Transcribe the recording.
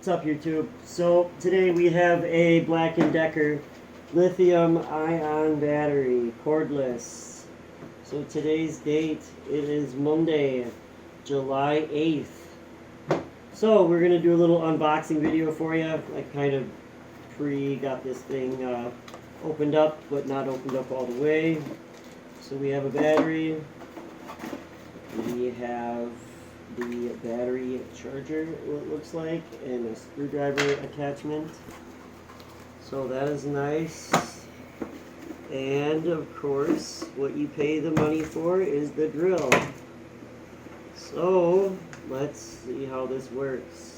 What's up, YouTube? So today we have a Black & Decker lithium-ion battery, cordless. So today's date, it is Monday, July 8th. So we're going to do a little unboxing video for you. I kind of got this thing opened up, but not opened up all the way. So we have a battery. We have the battery charger, what it looks like, and a screwdriver attachment. So that is nice. And of course, what you pay the money for is the drill. So let's see how this works.